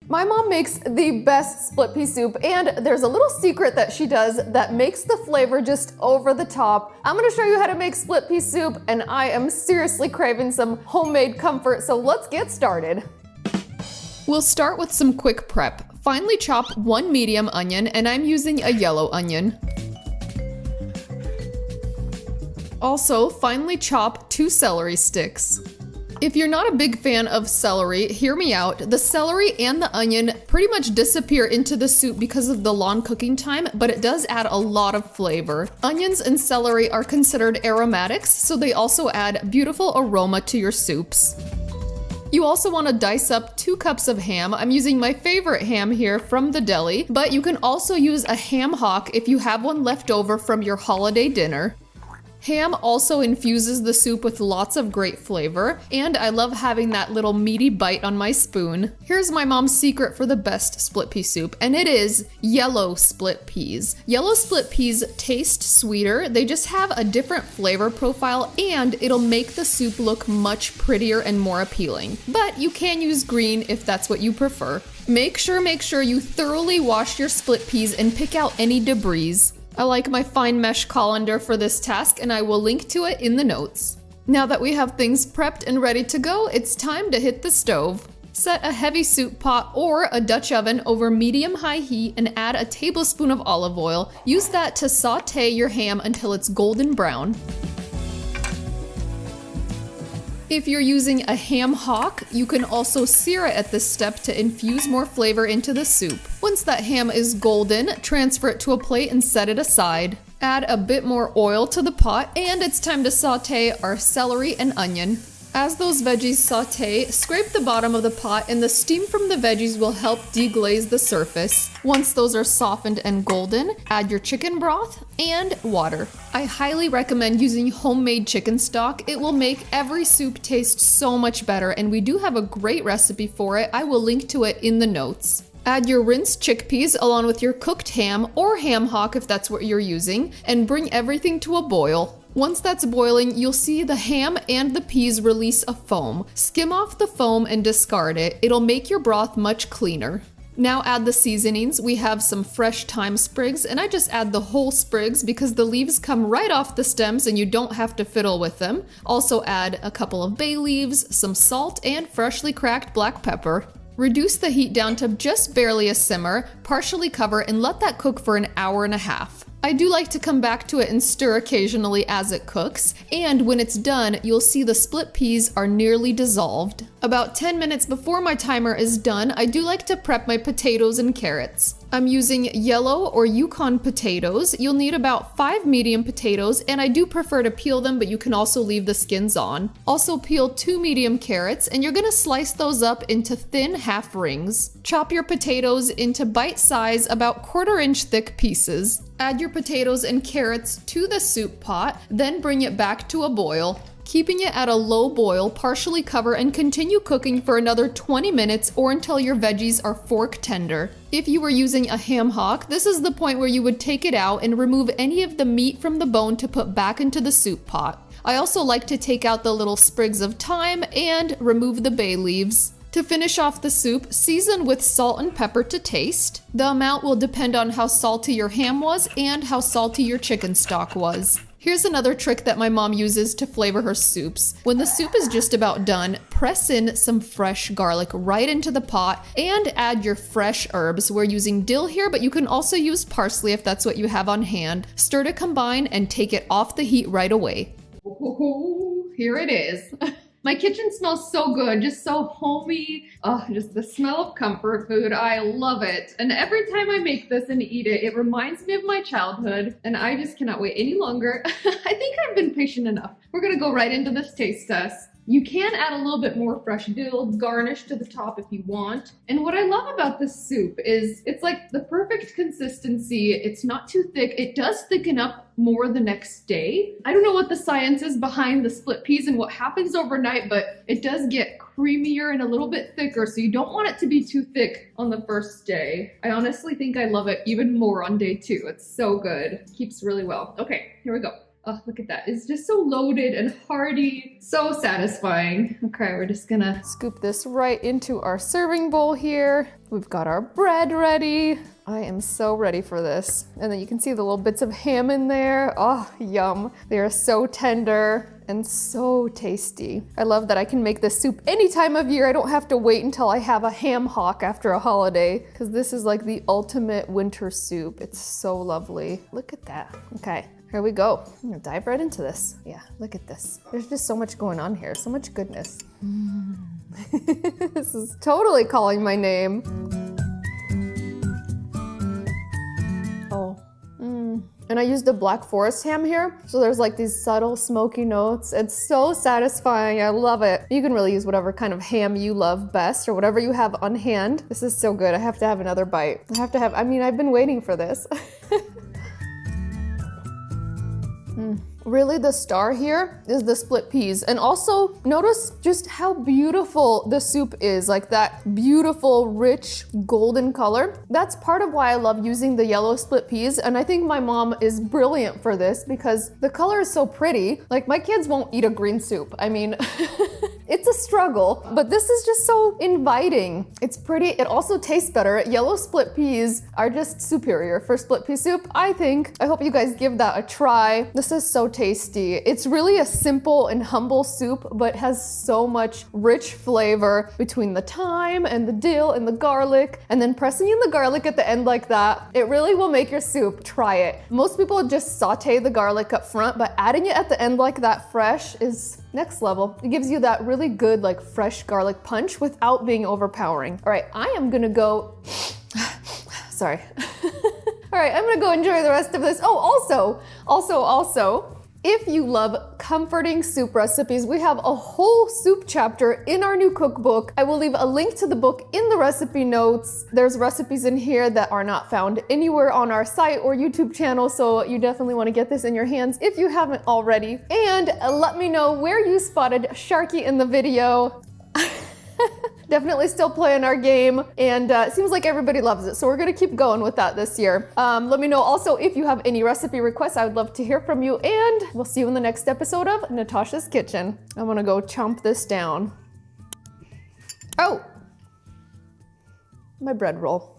My mom makes the best split pea soup, and there's a little secret that she does that makes the flavor just over the top. I'm gonna show you how to make split pea soup, and I am seriously craving some homemade comfort, so let's get started. We'll start with some quick prep. Finely chop 1 medium onion, and I'm using a yellow onion. Also, finely chop 2 celery sticks. If you're not a big fan of celery, hear me out. The celery and the onion pretty much disappear into the soup because of the long cooking time, but it does add a lot of flavor. Onions and celery are considered aromatics, so they also add beautiful aroma to your soups. You also want to dice up 2 cups of ham. I'm using my favorite ham here from the deli, but you can also use a ham hock if you have one left over from your holiday dinner. Ham also infuses the soup with lots of great flavor, and I love having that little meaty bite on my spoon. Here's my mom's secret for the best split pea soup, and it is yellow split peas. Yellow split peas taste sweeter, they just have a different flavor profile, and it'll make the soup look much prettier and more appealing. But you can use green if that's what you prefer. Make sure you thoroughly wash your split peas and pick out any debris. I like my fine mesh colander for this task, and I will link to it in the notes. Now that we have things prepped and ready to go, it's time to hit the stove. Set a heavy soup pot or a Dutch oven over medium-high heat and add a tablespoon of olive oil. Use that to sauté your ham until it's golden brown. If you're using a ham hock, you can also sear it at this step to infuse more flavor into the soup. Once that ham is golden, transfer it to a plate and set it aside. Add a bit more oil to the pot, and it's time to saute our celery and onion. As those veggies saute, scrape the bottom of the pot, and the steam from the veggies will help deglaze the surface. Once those are softened and golden, add your chicken broth and water. I highly recommend using homemade chicken stock. It will make every soup taste so much better, and we do have a great recipe for it. I will link to it in the notes. Add your rinsed chickpeas along with your cooked ham or ham hock if that's what you're using, and bring everything to a boil. Once that's boiling, you'll see the ham and the peas release a foam. Skim off the foam and discard it. It'll make your broth much cleaner. Now add the seasonings. We have some fresh thyme sprigs, and I just add the whole sprigs because the leaves come right off the stems and you don't have to fiddle with them. Also add a couple of bay leaves, some salt, and freshly cracked black pepper. Reduce the heat down to just barely a simmer, partially cover, and let that cook for an hour and a half. I do like to come back to it and stir occasionally as it cooks, and when it's done, you'll see the split peas are nearly dissolved. About 10 minutes before my timer is done, I do like to prep my potatoes and carrots. I'm using yellow or Yukon potatoes. You'll need about 5 medium potatoes, and I do prefer to peel them, but you can also leave the skins on. Also peel 2 medium carrots, and you're gonna slice those up into thin half rings. Chop your potatoes into bite-size, about 1/4-inch thick pieces. Add your potatoes and carrots to the soup pot, then bring it back to a boil. Keeping it at a low boil, partially cover and continue cooking for another 20 minutes or until your veggies are fork tender. If you were using a ham hock, this is the point where you would take it out and remove any of the meat from the bone to put back into the soup pot. I also like to take out the little sprigs of thyme and remove the bay leaves. To finish off the soup, season with salt and pepper to taste. The amount will depend on how salty your ham was and how salty your chicken stock was. Here's another trick that my mom uses to flavor her soups. When the soup is just about done, press in some fresh garlic right into the pot and add your fresh herbs. We're using dill here, but you can also use parsley if that's what you have on hand. Stir to combine and take it off the heat right away. Ooh, here it is. My kitchen smells so good, just so homey. Oh, just the smell of comfort food. I love it. And every time I make this and eat it, it reminds me of my childhood, and I just cannot wait any longer. I think I've been patient enough. We're gonna go right into this taste test. You can add a little bit more fresh dill, garnish to the top if you want. And what I love about this soup is it's like the perfect consistency. It's not too thick. It does thicken up more the next day. I don't know what the science is behind the split peas and what happens overnight, but it does get creamier and a little bit thicker, so you don't want it to be too thick on the first day. I honestly think I love it even more on day 2. It's so good. Keeps really well. Okay, here we go. Oh, look at that. It's just so loaded and hearty. So satisfying. Okay, we're just gonna scoop this right into our serving bowl here. We've got our bread ready. I am so ready for this. And then you can see the little bits of ham in there. Oh, yum. They are so tender and so tasty. I love that I can make this soup any time of year. I don't have to wait until I have a ham hock after a holiday, because this is like the ultimate winter soup. It's so lovely. Look at that. Okay, here we go. I'm gonna dive right into this. Yeah, look at this. There's just so much going on here, so much goodness. This is totally calling my name. Oh. And I used a Black Forest ham here, so there's like these subtle smoky notes. It's so satisfying, I love it. You can really use whatever kind of ham you love best or whatever you have on hand. This is so good, I have to have another bite. I mean, I've been waiting for this. Really, the star here is the split peas. And also notice just how beautiful the soup is, like that beautiful, rich, golden color. That's part of why I love using the yellow split peas. And I think my mom is brilliant for this because the color is so pretty. Like, my kids won't eat a green soup. I mean, it's a struggle, but this is just so inviting. It's pretty, it also tastes better. Yellow split peas are just superior for split pea soup, I think. I hope you guys give that a try. This is so tasty. It's really a simple and humble soup, but has so much rich flavor between the thyme and the dill and the garlic, and then pressing in the garlic at the end like that. It really will make your soup. Try it. Most people just saute the garlic up front, but adding it at the end like that fresh is next level. It gives you that really good, like, fresh garlic punch without being overpowering. All right, I am gonna go, sorry. All right, I'm gonna go enjoy the rest of this. Oh, also, if you love comforting soup recipes, we have a whole soup chapter in our new cookbook. I will leave a link to the book in the recipe notes. There's recipes in here that are not found anywhere on our site or YouTube channel, so you definitely want to get this in your hands if you haven't already. And let me know where you spotted Sharky in the video. Definitely still playing our game, and it seems like everybody loves it, so we're gonna keep going with that this year. Let me know also if you have any recipe requests. I would love to hear from you, and we'll see you in the next episode of Natasha's Kitchen. I'm gonna go chomp this down. Oh! My bread roll.